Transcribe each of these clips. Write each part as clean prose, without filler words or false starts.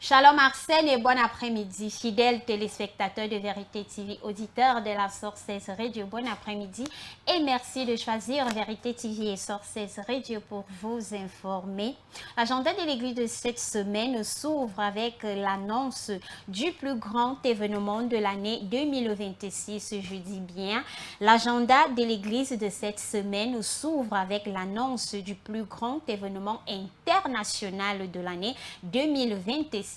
Shalom Arsène et bon après-midi, fidèles téléspectateurs de Vérité TV, auditeurs de la Sources Radio, bon après-midi et merci de choisir Vérité TV et Sources Radio pour vous informer. L'agenda de l'église de cette semaine s'ouvre avec l'annonce du plus grand événement de l'année 2026, je dis bien. L'agenda de l'église de cette semaine s'ouvre avec l'annonce du plus grand événement international de l'année 2026.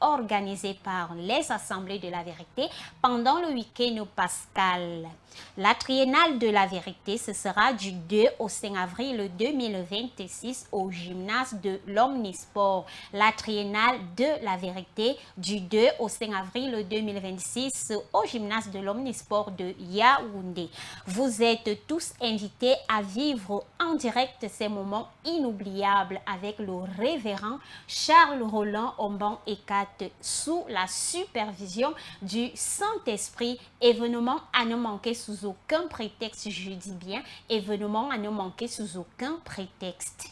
Organisé par les Assemblées de la Vérité pendant le week-end pascal. La triennale de la Vérité, ce sera du 2 au 5 avril 2026 au gymnase de l'Omnisport. La triennale de la Vérité du 2 au 5 avril 2026 au gymnase de l'Omnisport de Yaoundé. Vous êtes tous invités à vivre en direct ces moments inoubliables avec le révérend Charles Roland Omban Ekat sous la supervision du Saint-Esprit. Événement à ne manquer sous aucun prétexte, je dis bien, événement à ne manquer sous aucun prétexte.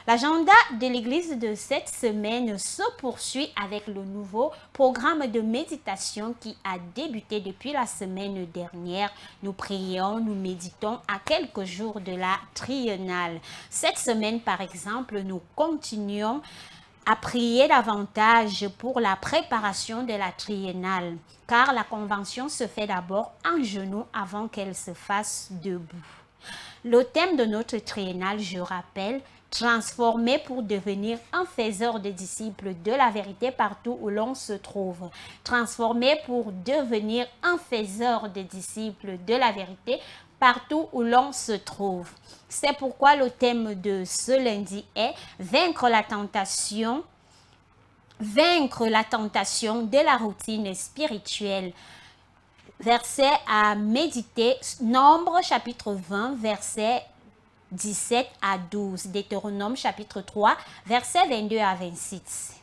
L'agenda de l'église de cette semaine se poursuit avec le nouveau programme de méditation qui a débuté depuis la semaine dernière. Nous prions, nous méditons à quelques jours de la triennale. Cette semaine, par exemple, nous continuons à prier davantage pour la préparation de la triennale, car la convention se fait d'abord en genoux avant qu'elle se fasse debout. Le thème de notre triennale, je rappelle, transformer pour devenir un faiseur de disciples de la vérité partout où l'on se trouve. Transformer pour devenir un faiseur de disciples de la vérité partout où l'on se trouve. C'est pourquoi le thème de ce lundi est vaincre la tentation de la routine spirituelle. Verset à méditer, Nombre chapitre 20, verset 17 à 12, Deutéronome chapitre 3, verset 22 à 26.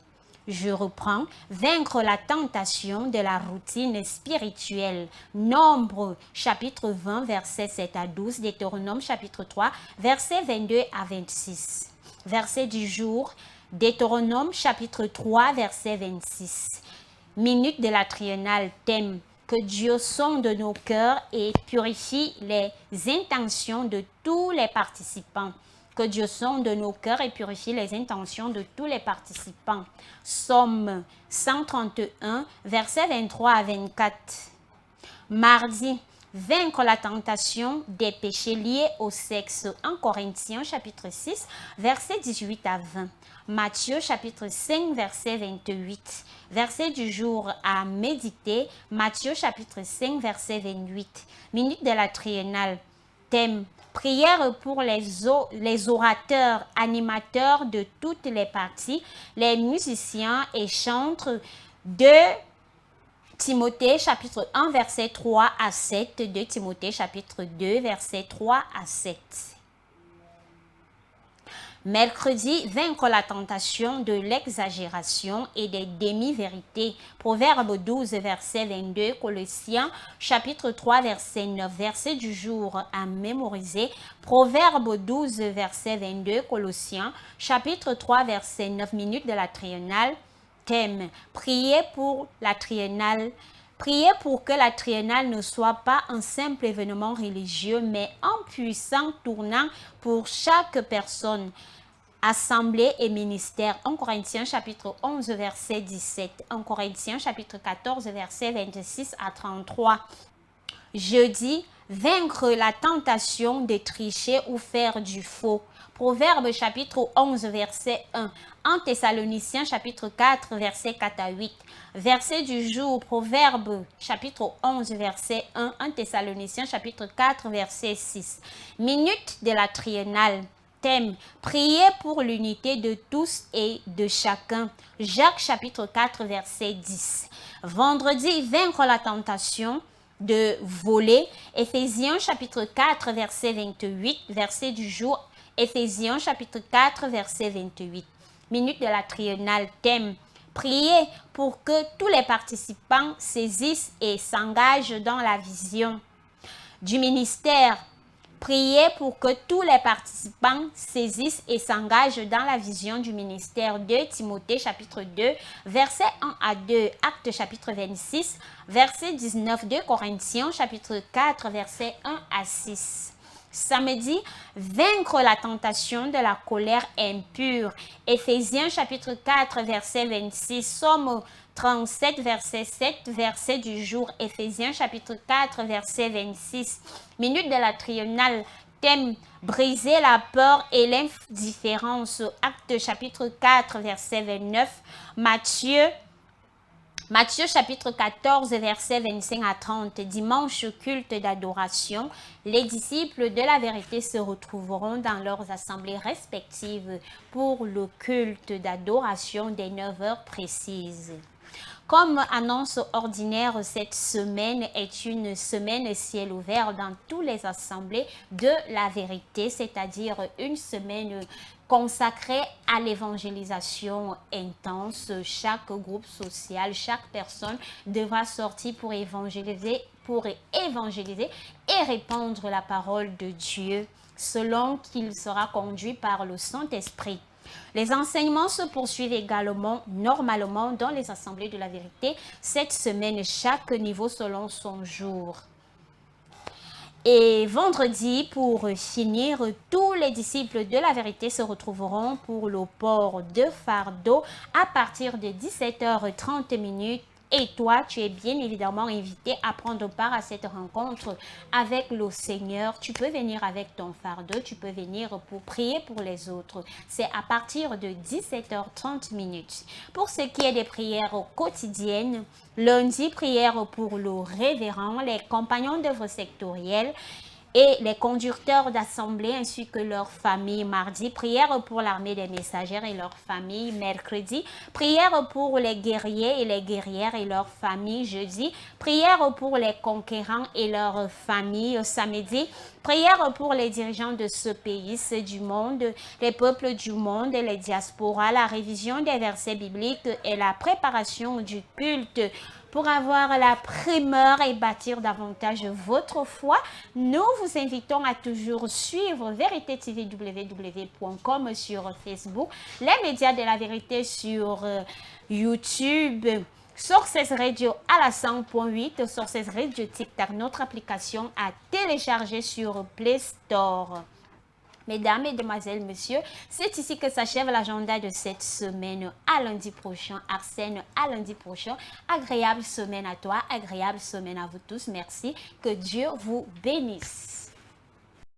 Je reprends, vaincre la tentation de la routine spirituelle. Nombre chapitre 20, verset 7 à 12, Deutéronome chapitre 3, verset 22 à 26. Verset du jour, Deutéronome chapitre 3, verset 26. Minute de la triennale, thème. Que Dieu sonde nos cœurs et purifie les intentions de tous les participants. Que Dieu sonde nos cœurs et purifie les intentions de tous les participants. Somme 131, versets 23 à 24. Mardi, vaincre la tentation des péchés liés au sexe. 1 Corinthiens chapitre 6, versets 18 à 20. Matthieu chapitre 5, verset 28. Verset du jour à méditer. Matthieu chapitre 5, verset 28. Minute de la triennale. Thème. Prière pour les orateurs, animateurs de toutes les parties, les musiciens et chantres de Timothée chapitre 1, verset 3 à 7. De Timothée chapitre 2, verset 3 à 7. Mercredi, vaincre la tentation de l'exagération et des demi-vérités. Proverbe 12, verset 22, Colossiens, chapitre 3, verset 9, verset du jour à mémoriser. Proverbe 12, verset 22, Colossiens, chapitre 3, verset 9, minutes de la triennale. Thème, prier pour la triennale. Priez pour que la triennale ne soit pas un simple événement religieux, mais un puissant tournant pour chaque personne, assemblée et ministère. 1 Corinthiens chapitre 11, verset 17. 1 Corinthiens chapitre 14, verset 26 à 33. Jeudi, vaincre la tentation de tricher ou faire du faux. Proverbe chapitre 11, verset 1. 1 Thessaloniciens chapitre 4, verset 4 à 8. Verset du jour, Proverbe chapitre 11, verset 1. 1 Thessaloniciens chapitre 4, verset 6. Minute de la triennale. Thème, prier pour l'unité de tous et de chacun. Jacques chapitre 4, verset 10. Vendredi, vaincre la tentation de voler. Éphésiens chapitre 4, verset 28. Verset du jour, Éphésiens chapitre 4, verset 28. Minute de la triennale. Thème, prier pour que tous les participants saisissent et s'engagent dans la vision du ministère. Priez pour que tous les participants saisissent et s'engagent dans la vision du ministère de Timothée chapitre 2, versets 1 à 2, Actes chapitre 26, verset 19, 2 Corinthiens chapitre 4, versets 1 à 6. Samedi, vaincre la tentation de la colère impure. Éphésiens chapitre 4, verset 26. Somme 37, verset 7, verset du jour. Éphésiens chapitre 4, verset 26. Minute de la triennale. Thème, briser la peur et l'indifférence. Acte chapitre 4, verset 29. Matthieu chapitre 14, versets 25 à 30, dimanche culte d'adoration, les disciples de la vérité se retrouveront dans leurs assemblées respectives pour le culte d'adoration des 9 heures précises. Comme annonce ordinaire, cette semaine est une semaine ciel ouvert dans toutes les assemblées de la vérité, c'est-à-dire une semaine consacrée à l'évangélisation intense. Chaque groupe social, chaque personne devra sortir pour évangéliser et répandre la parole de Dieu selon qu'il sera conduit par le Saint-Esprit. Les enseignements se poursuivent également normalement dans les assemblées de la vérité cette semaine, chaque niveau selon son jour. Et vendredi, pour finir, tous les disciples de la vérité se retrouveront pour le port de fardeau à partir de 17h30. Et toi, tu es bien évidemment invité à prendre part à cette rencontre avec le Seigneur. Tu peux venir avec ton fardeau, tu peux venir pour prier pour les autres. C'est à partir de 17h30. Pour ce qui est des prières quotidiennes, lundi, prière pour le révérend, les compagnons d'œuvre sectorielle et les conducteurs d'assemblée ainsi que leurs familles. Mardi, prière pour l'armée des messagères et leurs familles. Mercredi, prière pour les guerriers et les guerrières et leurs familles. Jeudi, prière pour les conquérants et leurs familles. Samedi, prière pour les dirigeants de ce pays, ceux du monde, les peuples du monde, les diasporas, la révision des versets bibliques et la préparation du culte. Pour avoir la primeur et bâtir davantage votre foi, nous vous invitons à toujours suivre Vérité TV www.com sur Facebook, les médias de la vérité sur YouTube, Sources Radio à la 100.8, Sources Radio TikTok, notre application à télécharger sur Play Store. Mesdames, Mesdemoiselles, Messieurs, c'est ici que s'achève l'agenda de cette semaine. À lundi prochain, Arsène, à lundi prochain. Agréable semaine à toi, agréable semaine à vous tous. Merci. Que Dieu vous bénisse.